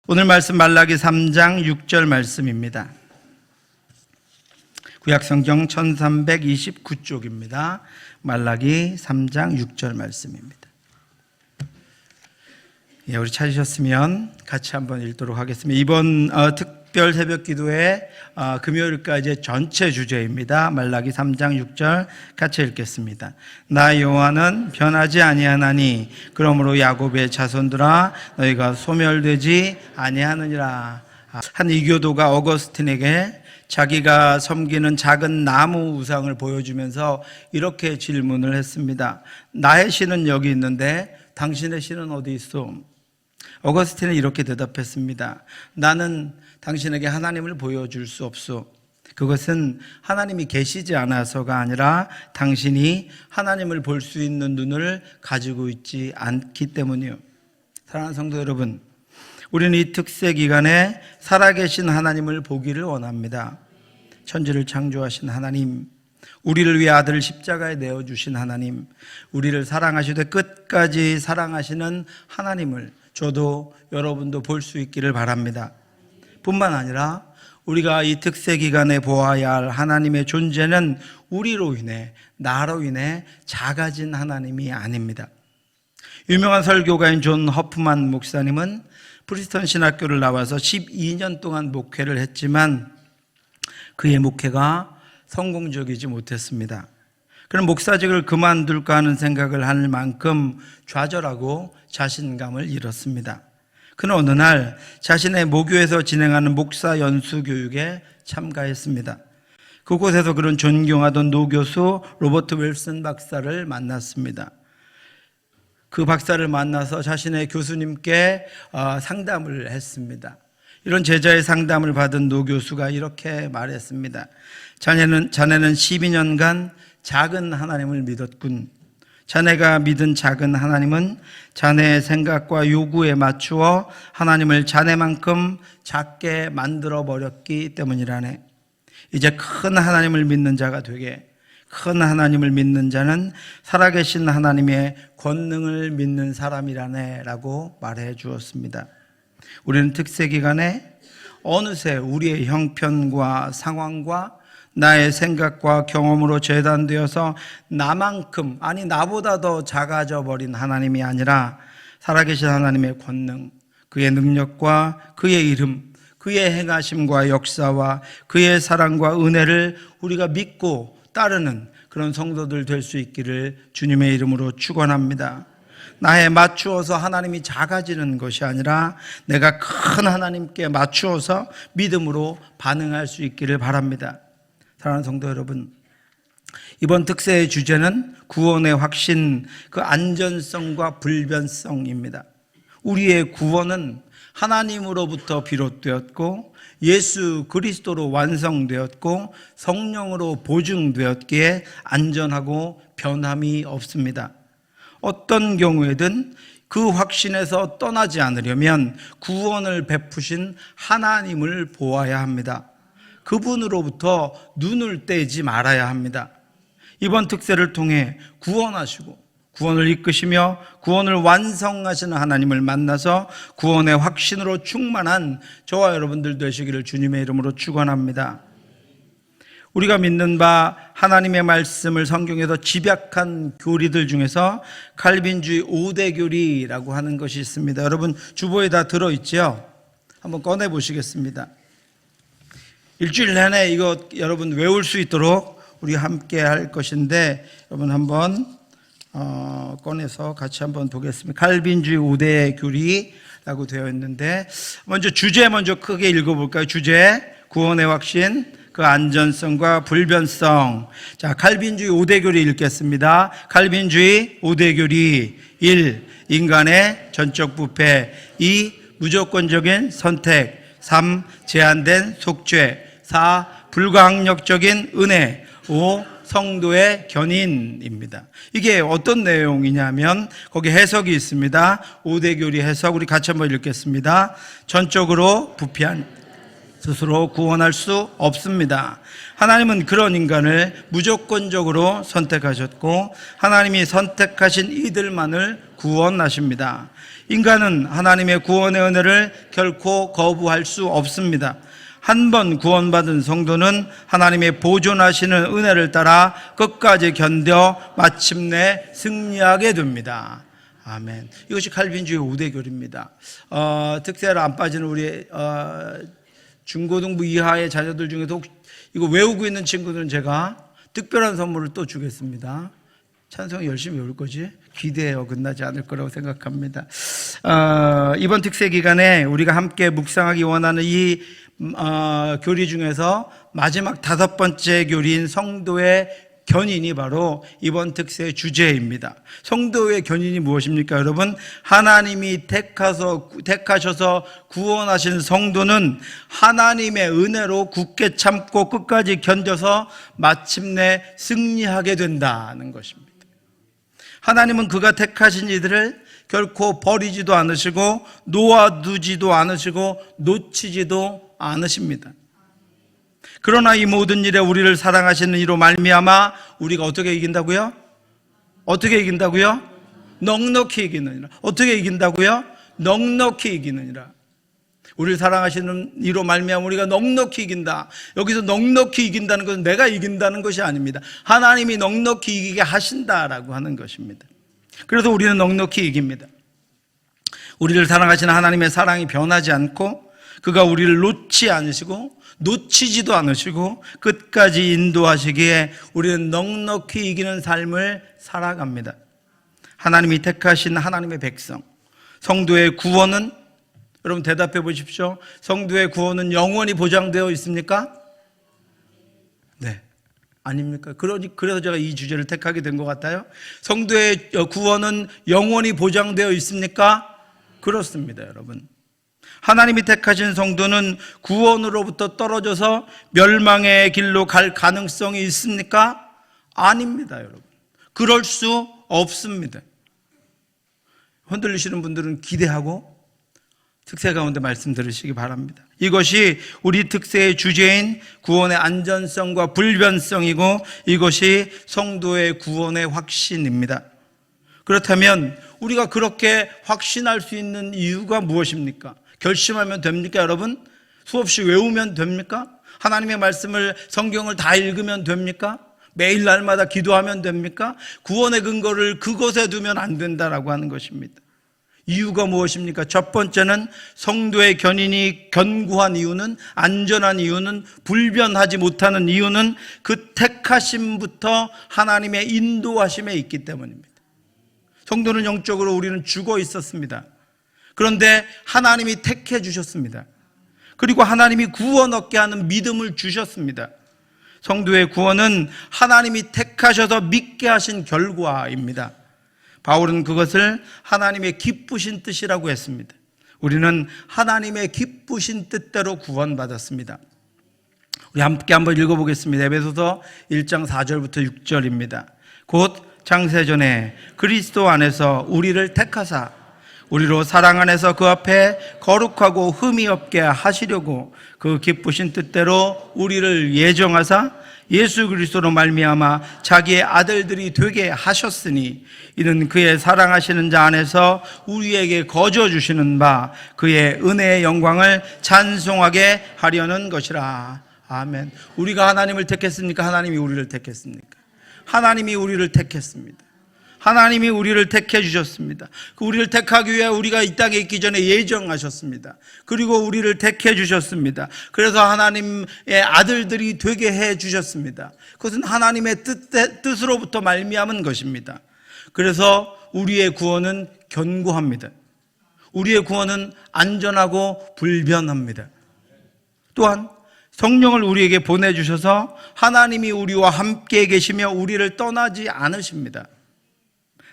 오늘 말씀 말라기 3장 6절 말씀입니다. 구약성경 1329쪽입니다. 말라기 3장 6절 말씀입니다. 우리 찾으셨으면 같이 한번 읽도록 하겠습니다. 이번 특별 새벽 기도의 금요일까지의 전체 주제입니다. 말라기 3장 6절 같이 읽겠습니다. 나 여호와는 변하지 아니하나니 그러므로 야곱의 자손들아 너희가 소멸되지 아니하느니라. 한 이교도가 어거스틴에게 자기가 섬기는 작은 나무 우상을 보여주면서 이렇게 질문을 했습니다. 나의 신은 여기 있는데 당신의 신은 어디 있어? 어거스틴은 이렇게 대답했습니다. 나는 당신에게 하나님을 보여줄 수 없소. 그것은 하나님이 계시지 않아서가 아니라 당신이 하나님을 볼 수 있는 눈을 가지고 있지 않기 때문이요. 사랑하는 성도 여러분, 우리는 이 특세 기간에 살아계신 하나님을 보기를 원합니다. 천지를 창조하신 하나님, 우리를 위해 아들을 십자가에 내어주신 하나님, 우리를 사랑하시되 끝까지 사랑하시는 하나님을 저도 여러분도 볼 수 있기를 바랍니다. 뿐만 아니라 우리가 이 특세 기간에 보아야 할 하나님의 존재는 우리로 인해, 나로 인해 작아진 하나님이 아닙니다. 유명한 설교가인 존 허프만 목사님은 프리스턴 신학교를 나와서 12년 동안 목회를 했지만 그의 목회가 성공적이지 못했습니다. 그는 목사직을 그만둘까 하는 생각을 할 만큼 좌절하고 자신감을 잃었습니다. 그는 어느 날 자신의 모교에서 진행하는 목사 연수 교육에 참가했습니다. 그곳에서 그는 존경하던 노교수 로버트 윌슨 박사를 만났습니다. 그 박사를 만나서 자신의 교수님께 상담을 했습니다. 이런 제자의 상담을 받은 노교수가 이렇게 말했습니다. 자네는 12년간 작은 하나님을 믿었군. 자네가 믿은 작은 하나님은 자네의 생각과 요구에 맞추어 하나님을 자네만큼 작게 만들어 버렸기 때문이라네. 이제 큰 하나님을 믿는 자가 되게, 큰 하나님을 믿는 자는 살아계신 하나님의 권능을 믿는 사람이라네 라고 말해 주었습니다. 우리는 특세 기간에 어느새 우리의 형편과 상황과 나의 생각과 경험으로 재단되어서 나만큼, 아니 나보다 더 작아져 버린 하나님이 아니라 살아계신 하나님의 권능, 그의 능력과 그의 이름, 그의 행하심과 역사와 그의 사랑과 은혜를 우리가 믿고 따르는 그런 성도들 될 수 있기를 주님의 이름으로 축원합니다. 나에 맞추어서 하나님이 작아지는 것이 아니라 내가 큰 하나님께 맞추어서 믿음으로 반응할 수 있기를 바랍니다. 사랑하는 성도 여러분, 이번 특세의 주제는 구원의 확신, 그 안전성과 불변성입니다. 우리의 구원은 하나님으로부터 비롯되었고 예수 그리스도로 완성되었고 성령으로 보증되었기에 안전하고 변함이 없습니다. 어떤 경우에든 그 확신에서 떠나지 않으려면 구원을 베푸신 하나님을 보아야 합니다. 그분으로부터 눈을 떼지 말아야 합니다. 이번 특세를 통해 구원하시고 구원을 이끄시며 구원을 완성하시는 하나님을 만나서 구원의 확신으로 충만한 저와 여러분들 되시기를 주님의 이름으로 축원합니다. 우리가 믿는 바 하나님의 말씀을 성경에서 집약한 교리들 중에서 칼빈주의 5대 교리라고 하는 것이 있습니다. 여러분 주보에 다 들어있죠? 한번 꺼내 보시겠습니다. 일주일 내내 이거 여러분 외울 수 있도록 우리 함께 할 것인데 여러분 한번 꺼내서 같이 한번 보겠습니다. 칼빈주의 5대 교리라고 되어 있는데 주제 먼저 크게 읽어볼까요? 주제, 구원의 확신, 그 안전성과 불변성. 자, 칼빈주의 5대 교리 읽겠습니다. 칼빈주의 5대 교리. 1. 인간의 전적 부패. 2. 무조건적인 선택. 3. 제한된 속죄. 4. 불가항력적인 은혜. 5. 성도의 견인입니다. 이게 어떤 내용이냐면 거기 해석이 있습니다. 5대 교리 해석 우리 같이 한번 읽겠습니다. 전적으로 부패한 스스로 구원할 수 없습니다. 하나님은 그런 인간을 무조건적으로 선택하셨고 하나님이 선택하신 이들만을 구원하십니다. 인간은 하나님의 구원의 은혜를 결코 거부할 수 없습니다. 한 번 구원받은 성도는 하나님의 보존하시는 은혜를 따라 끝까지 견뎌 마침내 승리하게 됩니다. 아멘. 이것이 칼빈주의 우대결입니다. 특세를 안 빠지는 우리 중고등부 이하의 자녀들 중에도 이거 외우고 있는 친구들은 제가 특별한 선물을 또 주겠습니다. 찬송 열심히 외울 거지? 기대해요. 끝나지 않을 거라고 생각합니다. 이번 특세 기간에 우리가 함께 묵상하기 원하는 이 교리 중에서 마지막 5번째 교리인 성도의 견인이 바로 이번 특세의 주제입니다. 성도의 견인이 무엇입니까, 여러분? 하나님이 택하셔서 구원하신 성도는 하나님의 은혜로 굳게 참고 끝까지 견뎌서 마침내 승리하게 된다는 것입니다. 하나님은 그가 택하신 이들을 결코 버리지도 않으시고 놓아두지도 않으시고 놓치지도 않으십니다. 그러나 이 모든 일에 우리를 사랑하시는 이로 말미암아 우리가 어떻게 이긴다고요? 어떻게 이긴다고요? 넉넉히 이기느니라. 어떻게 이긴다고요? 넉넉히 이기느니라. 우리를 사랑하시는 이로 말미암아 우리가 넉넉히 이긴다. 여기서 넉넉히 이긴다는 것은 내가 이긴다는 것이 아닙니다. 하나님이 넉넉히 이기게 하신다라고 하는 것입니다. 그래서 우리는 넉넉히 이깁니다. 우리를 사랑하시는 하나님의 사랑이 변하지 않고 그가 우리를 놓지 않으시고 놓치지도 않으시고 끝까지 인도하시기에 우리는 넉넉히 이기는 삶을 살아갑니다. 하나님이 택하신 하나님의 백성, 성도의 구원은, 여러분 대답해 보십시오. 성도의 구원은 영원히 보장되어 있습니까? 네. 아닙니까? 그래서 제가 이 주제를 택하게 된 것 같아요. 성도의 구원은 영원히 보장되어 있습니까? 그렇습니다, 여러분. 하나님이 택하신 성도는 구원으로부터 떨어져서 멸망의 길로 갈 가능성이 있습니까? 아닙니다, 여러분. 그럴 수 없습니다. 흔들리시는 분들은 기대하고 특세 가운데 말씀 들으시기 바랍니다. 이것이 우리 특세의 주제인 구원의 안전성과 불변성이고 이것이 성도의 구원의 확신입니다. 그렇다면 우리가 그렇게 확신할 수 있는 이유가 무엇입니까? 결심하면 됩니까, 여러분? 수없이 외우면 됩니까? 하나님의 말씀을, 성경을 다 읽으면 됩니까? 매일 날마다 기도하면 됩니까? 구원의 근거를 그것에 두면 안 된다라고 하는 것입니다. 이유가 무엇입니까? 첫 번째는 성도의 견인이 견고한 이유는, 안전한 이유는, 불변하지 못하는 이유는 그 택하심부터 하나님의 인도하심에 있기 때문입니다. 성도는 영적으로 우리는 죽어 있었습니다. 그런데 하나님이 택해 주셨습니다. 그리고 하나님이 구원 얻게 하는 믿음을 주셨습니다. 성도의 구원은 하나님이 택하셔서 믿게 하신 결과입니다. 바울은 그것을 하나님의 기쁘신 뜻이라고 했습니다. 우리는 하나님의 기쁘신 뜻대로 구원받았습니다. 우리 함께 한번 읽어보겠습니다. 에베소서 1장 4절부터 6절입니다. 곧 창세전에 그리스도 안에서 우리를 택하사 우리로 사랑 안에서 그 앞에 거룩하고 흠이 없게 하시려고 그 기쁘신 뜻대로 우리를 예정하사 예수 그리스도로 말미암아 자기의 아들들이 되게 하셨으니 이는 그의 사랑하시는 자 안에서 우리에게 거저 주시는 바 그의 은혜의 영광을 찬송하게 하려는 것이라. 아멘. 우리가 하나님을 택했습니까? 하나님이 우리를 택했습니까? 하나님이 우리를 택했습니다. 하나님이 우리를 택해 주셨습니다. 우리를 택하기 위해 우리가 이 땅에 있기 전에 예정하셨습니다. 그리고 우리를 택해 주셨습니다. 그래서 하나님의 아들들이 되게 해 주셨습니다. 그것은 하나님의 뜻으로부터 말미암은 것입니다. 그래서 우리의 구원은 견고합니다. 우리의 구원은 안전하고 불변합니다. 또한 성령을 우리에게 보내주셔서 하나님이 우리와 함께 계시며 우리를 떠나지 않으십니다.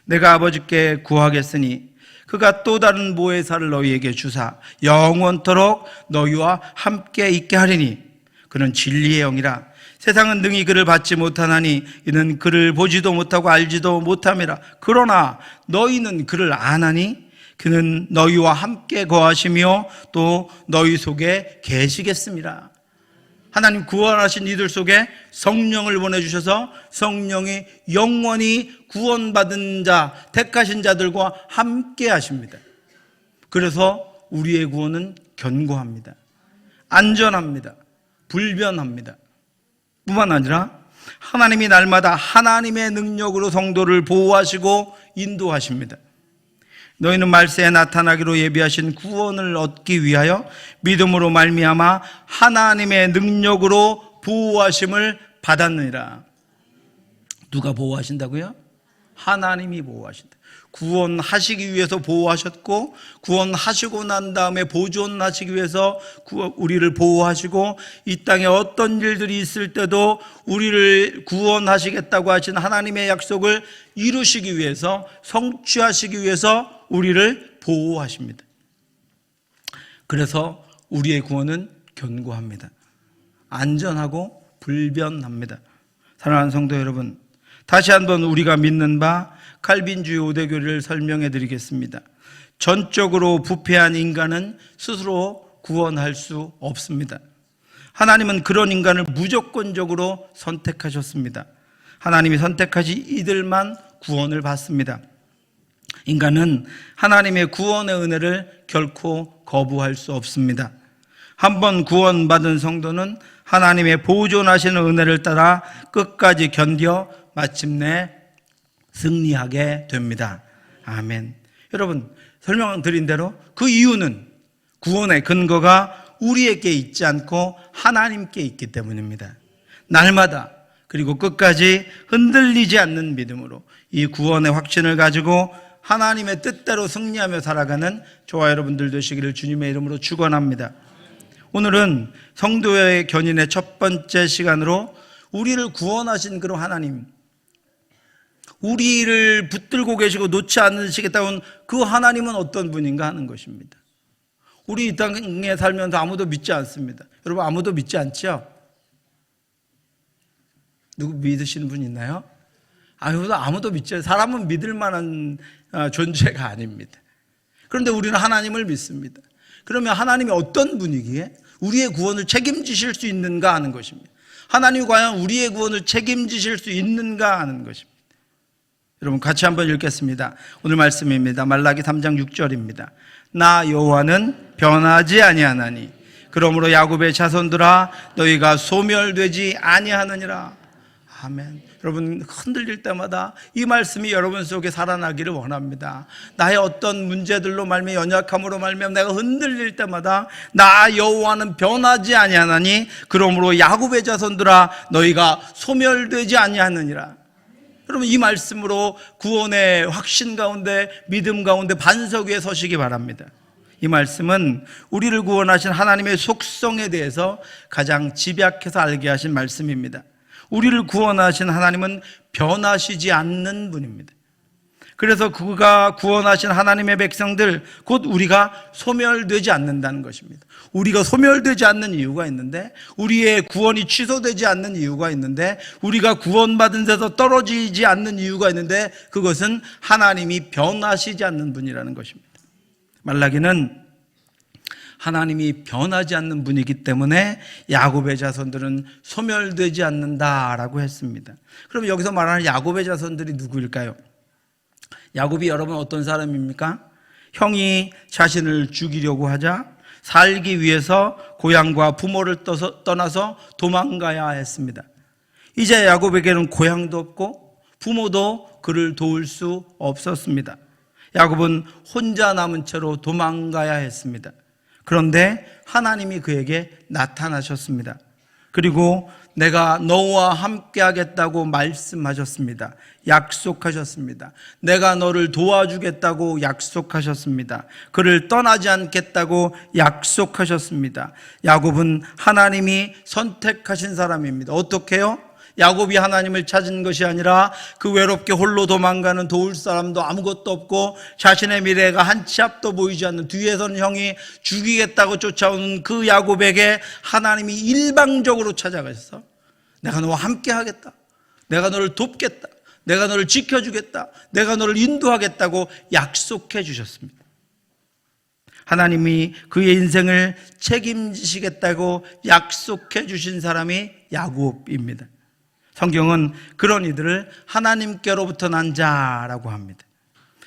내가 아버지께 구하겠으니 그가 또 다른 보혜사를 너희에게 주사 영원토록 너희와 함께 있게 하리니 그는 진리의 영이라. 세상은 능히 그를 받지 못하나니 이는 그를 보지도 못하고 알지도 못함이라. 그러나 너희는 그를 아나니 그는 너희와 함께 거하시며 또 너희 속에 계시겠습니다. 하나님 구원하신 이들 속에 성령을 보내주셔서 성령이 영원히 구원받은 자, 택하신 자들과 함께 하십니다. 그래서 우리의 구원은 견고합니다. 안전합니다. 불변합니다. 뿐만 아니라 하나님이 날마다 하나님의 능력으로 성도를 보호하시고 인도하십니다. 너희는 말세에 나타나기로 예비하신 구원을 얻기 위하여 믿음으로 말미암아 하나님의 능력으로 보호하심을 받았느니라. 누가 보호하신다고요? 하나님이 보호하신다. 구원하시기 위해서 보호하셨고, 구원하시고 난 다음에 보존하시기 위해서 우리를 보호하시고, 이 땅에 어떤 일들이 있을 때도 우리를 구원하시겠다고 하신 하나님의 약속을 이루시기 위해서, 성취하시기 위해서 우리를 보호하십니다. 그래서 우리의 구원은 견고합니다. 안전하고 불변합니다. 사랑하는 성도 여러분, 다시 한번 우리가 믿는 바 칼빈주의 5대 교리를 설명해 드리겠습니다. 전적으로 부패한 인간은 스스로 구원할 수 없습니다. 하나님은 그런 인간을 무조건적으로 선택하셨습니다. 하나님이 선택하신 이들만 구원을 받습니다. 인간은 하나님의 구원의 은혜를 결코 거부할 수 없습니다. 한번 구원받은 성도는 하나님의 보존하시는 은혜를 따라 끝까지 견뎌 마침내 승리하게 됩니다. 아멘. 여러분, 설명드린 대로 그 이유는 구원의 근거가 우리에게 있지 않고 하나님께 있기 때문입니다. 날마다 그리고 끝까지 흔들리지 않는 믿음으로 이 구원의 확신을 가지고 하나님의 뜻대로 승리하며 살아가는 저와 여러분들 되시기를 주님의 이름으로 축원합니다. 오늘은 성도의 견인의 첫 번째 시간으로 우리를 구원하신 그런 하나님, 우리를 붙들고 계시고 놓지 않으시겠다는 그 하나님은 어떤 분인가 하는 것입니다. 우리 이 땅에 살면서 아무도 믿지 않습니다. 여러분, 아무도 믿지 않죠? 누구 믿으시는 분 있나요? 아무도 믿지 않아요. 사람은 믿을 만한 존재가 아닙니다. 그런데 우리는 하나님을 믿습니다. 그러면 하나님이 어떤 분이기에 우리의 구원을 책임지실 수 있는가 하는 것입니다. 하나님이 과연 우리의 구원을 책임지실 수 있는가 하는 것입니다. 여러분, 같이 한번 읽겠습니다. 오늘 말씀입니다. 말라기 3장 6절입니다. 나 여호와는 변하지 아니하나니 그러므로 야곱의 자손들아 너희가 소멸되지 아니하느니라. 아멘. 여러분, 흔들릴 때마다 이 말씀이 여러분 속에 살아나기를 원합니다. 나의 어떤 문제들로 말미암아, 연약함으로 말미암아 내가 흔들릴 때마다 나 여호와는 변하지 아니하나니 그러므로 야곱의 자손들아 너희가 소멸되지 아니하느니라. 여러분, 이 말씀으로 구원의 확신 가운데, 믿음 가운데 반석 위에 서시기 바랍니다. 이 말씀은 우리를 구원하신 하나님의 속성에 대해서 가장 집약해서 알게 하신 말씀입니다. 우리를 구원하신 하나님은 변하시지 않는 분입니다. 그래서 그가 구원하신 하나님의 백성들, 곧 우리가 소멸되지 않는다는 것입니다. 우리가 소멸되지 않는 이유가 있는데, 우리의 구원이 취소되지 않는 이유가 있는데, 우리가 구원받은 데서 떨어지지 않는 이유가 있는데, 그것은 하나님이 변하시지 않는 분이라는 것입니다. 말라기는 하나님이 변하지 않는 분이기 때문에 야곱의 자손들은 소멸되지 않는다라고 했습니다. 그럼 여기서 말하는 야곱의 자손들이 누구일까요? 야곱이 여러분 어떤 사람입니까? 형이 자신을 죽이려고 하자 살기 위해서 고향과 부모를 떠나서 도망가야 했습니다. 이제 야곱에게는 고향도 없고 부모도 그를 도울 수 없었습니다. 야곱은 혼자 남은 채로 도망가야 했습니다. 그런데 하나님이 그에게 나타나셨습니다. 그리고 내가 너와 함께 하겠다고 말씀하셨습니다. 약속하셨습니다. 내가 너를 도와주겠다고 약속하셨습니다. 그를 떠나지 않겠다고 약속하셨습니다. 야곱은 하나님이 선택하신 사람입니다. 어떻게 해요? 야곱이 하나님을 찾은 것이 아니라 그 외롭게 홀로 도망가는 도울 사람도 아무것도 없고 자신의 미래가 한 치 앞도 보이지 않는 뒤에서는 형이 죽이겠다고 쫓아오는 그 야곱에게 하나님이 일방적으로 찾아가셔서 내가 너와 함께 하겠다, 내가 너를 돕겠다, 내가 너를 지켜주겠다, 내가 너를 인도하겠다고 약속해 주셨습니다. 하나님이 그의 인생을 책임지시겠다고 약속해 주신 사람이 야곱입니다. 성경은 그런 이들을 하나님께로부터 난 자라고 합니다.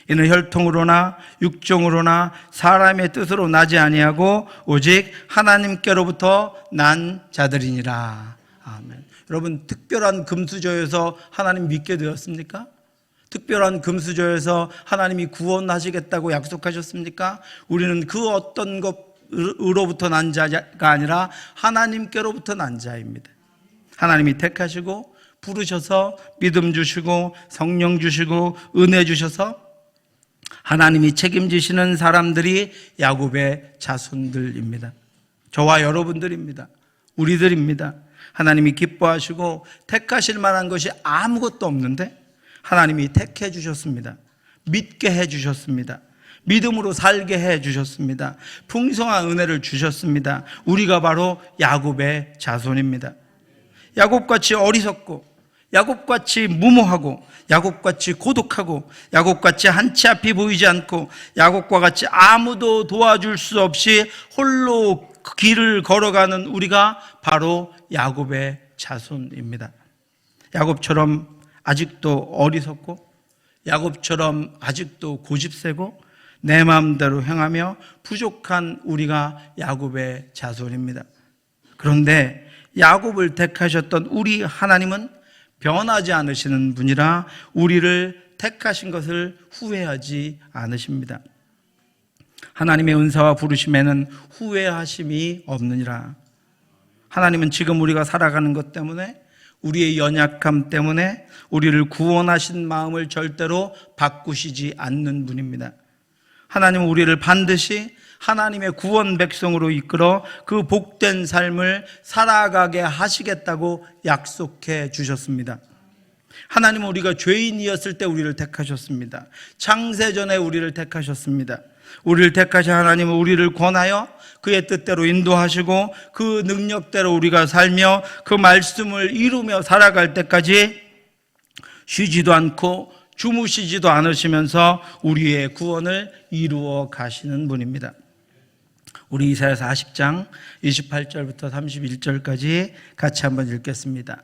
이는 혈통으로나 육종으로나 사람의 뜻으로 나지 아니하고 오직 하나님께로부터 난 자들이니라. 아멘. 여러분, 특별한 금수저에서 하나님 믿게 되었습니까? 특별한 금수저에서 하나님이 구원하시겠다고 약속하셨습니까? 우리는 그 어떤 것으로부터 난 자가 아니라 하나님께로부터 난 자입니다. 하나님이 택하시고 부르셔서 믿음 주시고 성령 주시고 은혜 주셔서 하나님이 책임지시는 사람들이 야곱의 자손들입니다. 저와 여러분들입니다. 우리들입니다. 하나님이 기뻐하시고 택하실 만한 것이 아무것도 없는데 하나님이 택해 주셨습니다. 믿게 해 주셨습니다. 믿음으로 살게 해 주셨습니다. 풍성한 은혜를 주셨습니다. 우리가 바로 야곱의 자손입니다. 야곱같이 어리석고 야곱같이 무모하고 야곱같이 고독하고 야곱같이 한치 앞이 보이지 않고 야곱과 같이 아무도 도와줄 수 없이 홀로 길을 걸어가는 우리가 바로 야곱의 자손입니다. 야곱처럼 아직도 어리석고 야곱처럼 아직도 고집세고 내 마음대로 행하며 부족한 우리가 야곱의 자손입니다. 그런데 야곱을 택하셨던 우리 하나님은 변하지 않으시는 분이라 우리를 택하신 것을 후회하지 않으십니다. 하나님의 은사와 부르심에는 후회하심이 없느니라. 하나님은 지금 우리가 살아가는 것 때문에 우리의 연약함 때문에 우리를 구원하신 마음을 절대로 바꾸시지 않는 분입니다. 하나님은 우리를 반드시 하나님의 구원 백성으로 이끌어 그 복된 삶을 살아가게 하시겠다고 약속해 주셨습니다. 하나님은 우리가 죄인이었을 때 우리를 택하셨습니다. 창세전에 우리를 택하셨습니다. 우리를 택하신 하나님은 우리를 권하여 그의 뜻대로 인도하시고 그 능력대로 우리가 살며 그 말씀을 이루며 살아갈 때까지 쉬지도 않고 주무시지도 않으시면서 우리의 구원을 이루어 가시는 분입니다. 우리 이사야 40장 28절부터 31절까지 같이 한번 읽겠습니다.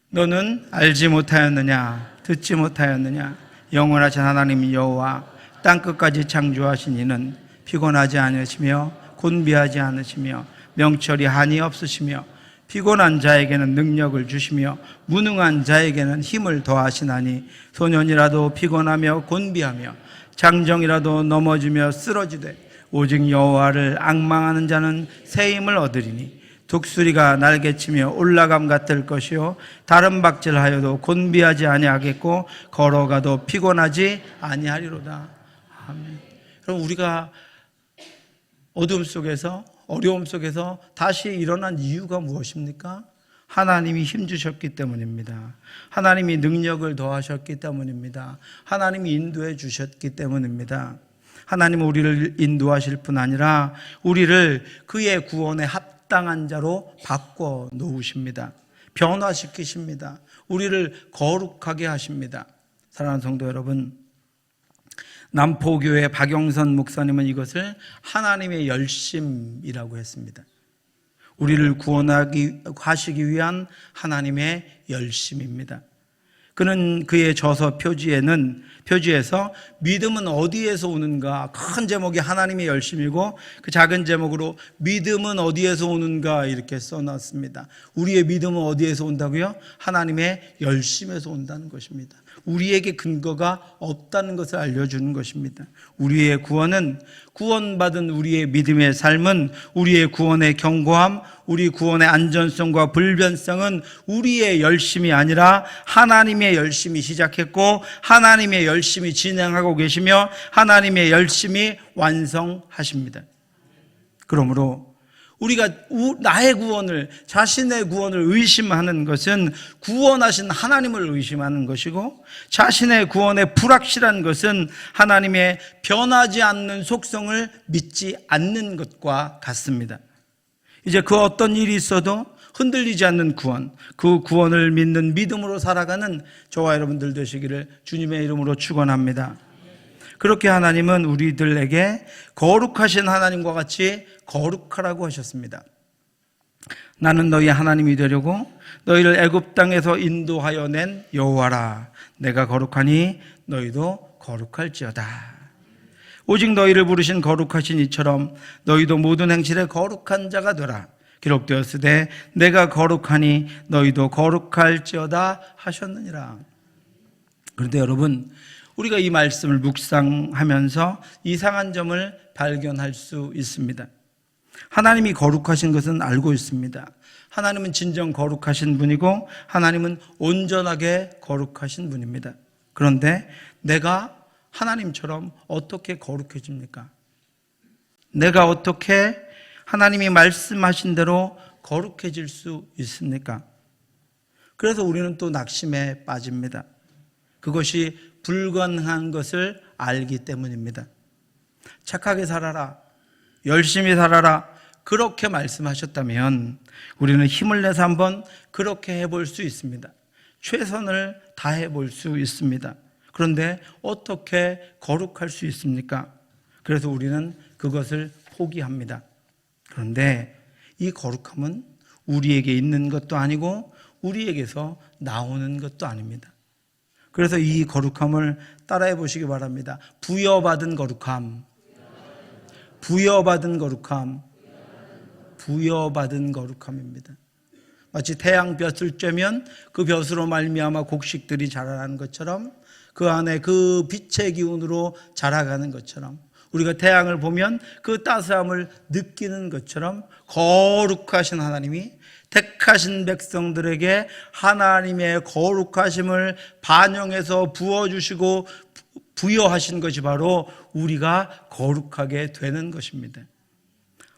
너는 알지 못하였느냐? 듣지 못하였느냐? 영원하신 하나님 여호와 땅끝까지 창조하신 이는 피곤하지 않으시며 곤비하지 않으시며 명철이 한이 없으시며 피곤한 자에게는 능력을 주시며 무능한 자에게는 힘을 더하시나니 소년이라도 피곤하며 곤비하며 장정이라도 넘어지며 쓰러지되 오직 여호와를 앙망하는 자는 새 힘을 얻으리니 독수리가 날개치며 올라감 같을 것이요 다른 박질하여도 곤비하지 아니하겠고 걸어가도 피곤하지 아니하리로다. 아멘. 그럼 우리가 어두움 속에서 어려움 속에서 다시 일어난 이유가 무엇입니까? 하나님이 힘주셨기 때문입니다. 하나님이 능력을 더하셨기 때문입니다. 하나님이 인도해 주셨기 때문입니다. 하나님은 우리를 인도하실 뿐 아니라 우리를 그의 구원에 합당한 자로 바꿔 놓으십니다. 변화시키십니다. 우리를 거룩하게 하십니다. 사랑하는 성도 여러분, 남포교회 박영선 목사님은 이것을 하나님의 열심이라고 했습니다. 우리를 구원하시기 위한 하나님의 열심입니다. 그는 그의 저서 표지에서 믿음은 어디에서 오는가, 큰 제목이 하나님의 열심이고 그 작은 제목으로 믿음은 어디에서 오는가 이렇게 써놨습니다. 우리의 믿음은 어디에서 온다고요? 하나님의 열심에서 온다는 것입니다. 우리에게 근거가 없다는 것을 알려주는 것입니다. 우리의 구원은, 구원받은 우리의 믿음의 삶은, 우리의 구원의 견고함, 우리 구원의 안전성과 불변성은 우리의 열심이 아니라 하나님의 열심이 시작했고 하나님의 열심이 진행하고 계시며 하나님의 열심이 완성하십니다. 그러므로 우리가 나의 구원을, 자신의 구원을 의심하는 것은 구원하신 하나님을 의심하는 것이고 자신의 구원의 불확실한 것은 하나님의 변하지 않는 속성을 믿지 않는 것과 같습니다. 이제 그 어떤 일이 있어도 흔들리지 않는 구원, 그 구원을 믿는 믿음으로 살아가는 저와 여러분들 되시기를 주님의 이름으로 축원합니다. 그렇게 하나님은 우리들에게 거룩하신 하나님과 같이 거룩하라고 하셨습니다. 나는 너희 하나님이 되려고 너희를 애굽 땅에서 인도하여 낸 여호와라. 내가 거룩하니 너희도 거룩할지어다. 오직 너희를 부르신 거룩하신 이처럼 너희도 모든 행실에 거룩한 자가 되라. 기록되었으되 내가 거룩하니 너희도 거룩할지어다 하셨느니라. 그런데 여러분, 우리가 이 말씀을 묵상하면서 이상한 점을 발견할 수 있습니다. 하나님이 거룩하신 것은 알고 있습니다. 하나님은 진정 거룩하신 분이고 하나님은 온전하게 거룩하신 분입니다. 그런데 내가 하나님처럼 어떻게 거룩해집니까? 내가 어떻게 하나님이 말씀하신 대로 거룩해질 수 있습니까? 그래서 우리는 또 낙심에 빠집니다. 그것이 불가능한 것을 알기 때문입니다. 착하게 살아라, 열심히 살아라, 그렇게 말씀하셨다면 우리는 힘을 내서 한번 그렇게 해볼 수 있습니다. 최선을 다해 볼 수 있습니다. 그런데 어떻게 거룩할 수 있습니까? 그래서 우리는 그것을 포기합니다. 그런데 이 거룩함은 우리에게 있는 것도 아니고 우리에게서 나오는 것도 아닙니다. 그래서 이 거룩함을 따라해 보시기 바랍니다. 부여받은 거룩함, 부여받은 거룩함, 부여받은 거룩함입니다. 마치 태양볕을 쬐면 그 볕으로 말미암아 곡식들이 자라나는 것처럼, 그 안에 그 빛의 기운으로 자라가는 것처럼, 우리가 태양을 보면 그 따스함을 느끼는 것처럼 거룩하신 하나님이 택하신 백성들에게 하나님의 거룩하심을 반영해서 부어주시고 부여하신 것이 바로 우리가 거룩하게 되는 것입니다.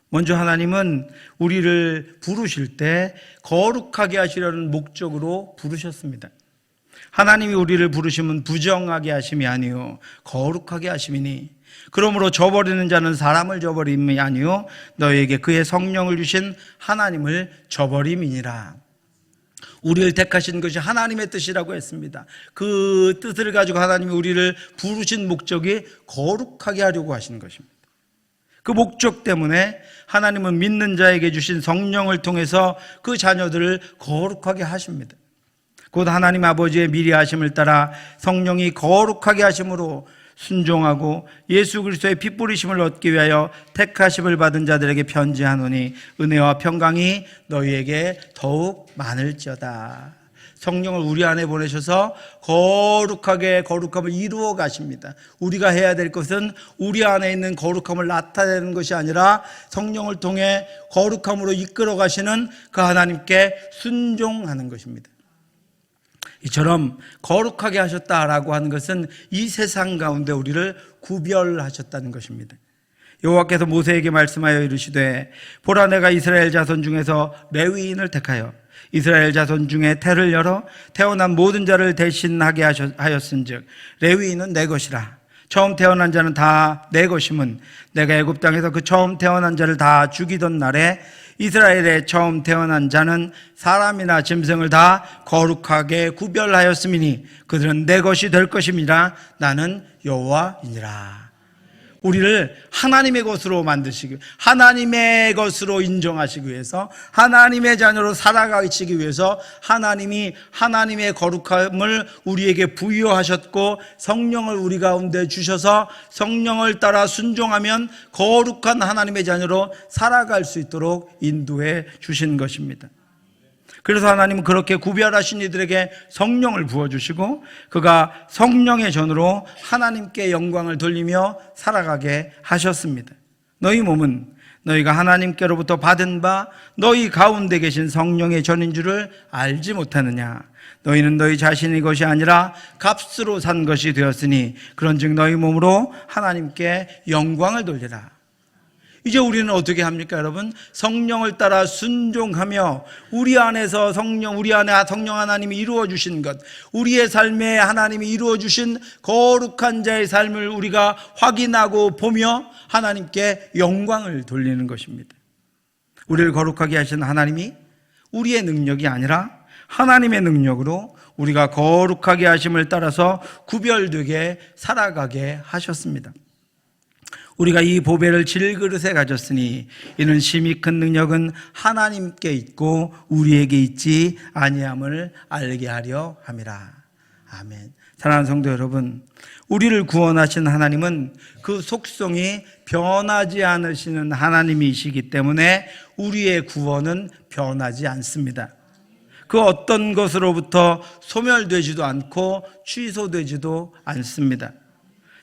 먼저 하나님은 우리를 부르실 때 거룩하게 하시려는 목적으로 부르셨습니다. 하나님이 우리를 부르심은 부정하게 하심이 아니요 거룩하게 하심이니, 그러므로 저버리는 자는 사람을 저버림이 아니요 너에게 그의 성령을 주신 하나님을 저버림이니라. 우리를 택하신 것이 하나님의 뜻이라고 했습니다. 그 뜻을 가지고 하나님이 우리를 부르신 목적이 거룩하게 하려고 하신 것입니다. 그 목적 때문에 하나님은 믿는 자에게 주신 성령을 통해서 그 자녀들을 거룩하게 하십니다. 곧 하나님 아버지의 미리하심을 따라 성령이 거룩하게 하심으로 순종하고 예수 그리스도의 피 뿌리심을 얻기 위하여 택하심을 받은 자들에게 편지하노니 은혜와 평강이 너희에게 더욱 많을지어다. 성령을 우리 안에 보내셔서 거룩하게 거룩함을 이루어 가십니다. 우리가 해야 될 것은 우리 안에 있는 거룩함을 나타내는 것이 아니라 성령을 통해 거룩함으로 이끌어 가시는 그 하나님께 순종하는 것입니다. 이처럼 거룩하게 하셨다라고 하는 것은 이 세상 가운데 우리를 구별하셨다는 것입니다. 여호와께서 모세에게 말씀하여 이르시되 보라, 내가 이스라엘 자손 중에서 레위인을 택하여 이스라엘 자손 중에 태를 열어 태어난 모든 자를 대신하게 하였은즉 레위인은 내 것이라. 처음 태어난 자는 다 내 것임은 내가 애굽 땅에서 그 처음 태어난 자를 다 죽이던 날에 이스라엘의 처음 태어난 자는 사람이나 짐승을 다 거룩하게 구별하였음이니 그들은 내 것이 될 것임이라. 나는 여호와이니라. 우리를 하나님의 것으로 만드시기, 하나님의 것으로 인정하시기 위해서, 하나님의 자녀로 살아가시기 위해서 하나님이 하나님의 거룩함을 우리에게 부여하셨고 성령을 우리 가운데 주셔서 성령을 따라 순종하면 거룩한 하나님의 자녀로 살아갈 수 있도록 인도해 주신 것입니다. 그래서 하나님은 그렇게 구별하신 이들에게 성령을 부어주시고 그가 성령의 전으로 하나님께 영광을 돌리며 살아가게 하셨습니다. 너희 몸은 너희가 하나님께로부터 받은 바 너희 가운데 계신 성령의 전인 줄을 알지 못하느냐. 너희는 너희 자신의 것이 아니라 값으로 산 것이 되었으니 그런즉 너희 몸으로 하나님께 영광을 돌리라. 이제 우리는 어떻게 합니까, 여러분? 성령을 따라 순종하며 우리 안에서 우리 안에 성령 하나님이 이루어 주신 것, 우리의 삶에 하나님이 이루어 주신 거룩한 자의 삶을 우리가 확인하고 보며 하나님께 영광을 돌리는 것입니다. 우리를 거룩하게 하신 하나님이 우리의 능력이 아니라 하나님의 능력으로 우리가 거룩하게 하심을 따라서 구별되게 살아가게 하셨습니다. 우리가 이 보배를 질그릇에 가졌으니 이는 심히 큰 능력은 하나님께 있고 우리에게 있지 아니함을 알게 하려 함이라. 아멘. 사랑하는 성도 여러분, 우리를 구원하신 하나님은 그 속성이 변하지 않으시는 하나님이시기 때문에 우리의 구원은 변하지 않습니다. 그 어떤 것으로부터 소멸되지도 않고 취소되지도 않습니다.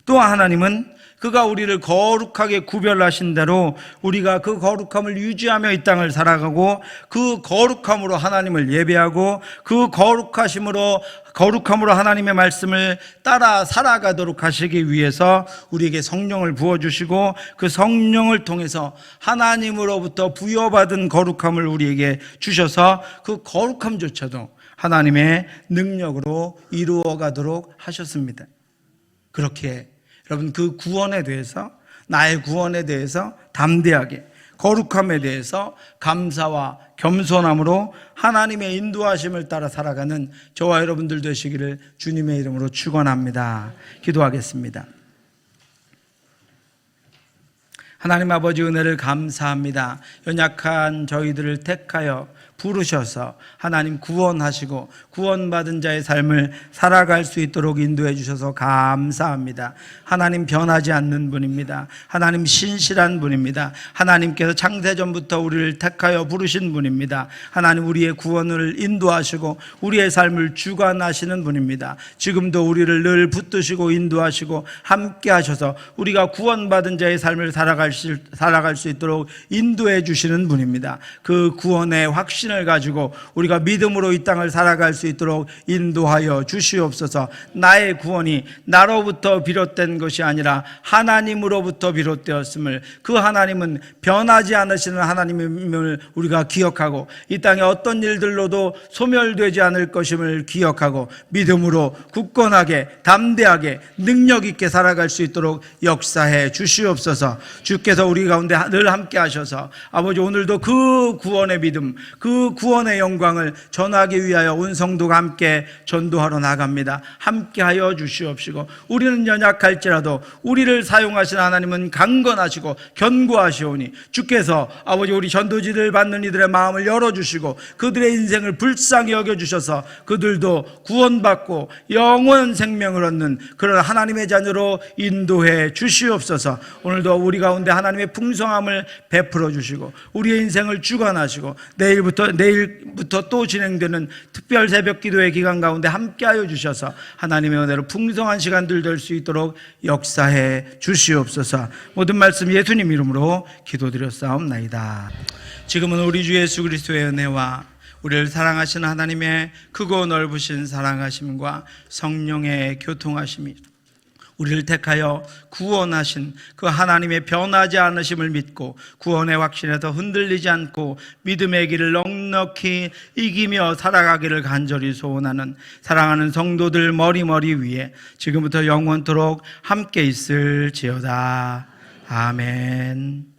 또 하나님은 그가 우리를 거룩하게 구별하신 대로 우리가 그 거룩함을 유지하며 이 땅을 살아가고 그 거룩함으로 하나님을 예배하고 그 거룩함으로 하나님의 말씀을 따라 살아가도록 하시기 위해서 우리에게 성령을 부어주시고 그 성령을 통해서 하나님으로부터 부여받은 거룩함을 우리에게 주셔서 그 거룩함조차도 하나님의 능력으로 이루어가도록 하셨습니다. 그렇게 여러분, 그 구원에 대해서, 나의 구원에 대해서 담대하게, 거룩함에 대해서 감사와 겸손함으로 하나님의 인도하심을 따라 살아가는 저와 여러분들 되시기를 주님의 이름으로 축원합니다. 기도하겠습니다. 하나님 아버지, 은혜를 감사합니다. 연약한 저희들을 택하여 부르셔서 하나님 구원하시고 구원받은 자의 삶을 살아갈 수 있도록 인도해 주셔서 감사합니다. 하나님 변하지 않는 분입니다. 하나님 신실한 분입니다. 하나님께서 창세전부터 우리를 택하여 부르신 분입니다. 하나님 우리의 구원을 인도하시고 우리의 삶을 주관하시는 분입니다. 지금도 우리를 늘 붙드시고 인도하시고 함께 하셔서 우리가 구원받은 자의 삶을 살아갈 수 있도록 인도해 주시는 분입니다. 그 구원의 확신을 가지고 우리가 믿음으로 이 땅을 살아갈 수 있도록 인도하여 주시옵소서. 나의 구원이 나로부터 비롯된 것이 아니라 하나님으로부터 비롯되었음을, 그 하나님은 변하지 않으시는 하나님임을 우리가 기억하고 이 땅에 어떤 일들로도 소멸되지 않을 것임을 기억하고 믿음으로 굳건하게 담대하게 능력 있게 살아갈 수 있도록 역사해 주시옵소서. 주께서 우리 가운데 늘 함께 하셔서 아버지, 오늘도 그 구원의 믿음, 그 구원의 영광을 전하기 위하여 온 성도가 함께 전도하러 나갑니다. 함께하여 주시옵시고 우리는 연약할지라도 우리를 사용하신 하나님은 강건하시고 견고하시오니 주께서 아버지 우리 전도지를 받는 이들의 마음을 열어주시고 그들의 인생을 불쌍히 여겨주셔서 그들도 구원받고 영원 생명을 얻는 그런 하나님의 자녀로 인도해 주시옵소서. 오늘도 우리 가운데 하나님의 풍성함을 베풀어 주시고 우리의 인생을 주관하시고 내일부터 또 진행되는 특별 새벽 기도의 기간 가운데 함께하여 주셔서 하나님의 은혜로 풍성한 시간들 될 수 있도록 역사해 주시옵소서. 모든 말씀 예수님 이름으로 기도드렸사옵나이다. 지금은 우리 주 예수 그리스도의 은혜와 우리를 사랑하시는 하나님의 크고 넓으신 사랑하심과 성령의 교통하심이 우리를 택하여 구원하신 그 하나님의 변하지 않으심을 믿고 구원의 확신에서 흔들리지 않고 믿음의 길을 넉넉히 이기며 살아가기를 간절히 소원하는 사랑하는 성도들 머리 위에 지금부터 영원토록 함께 있을지어다. 아멘.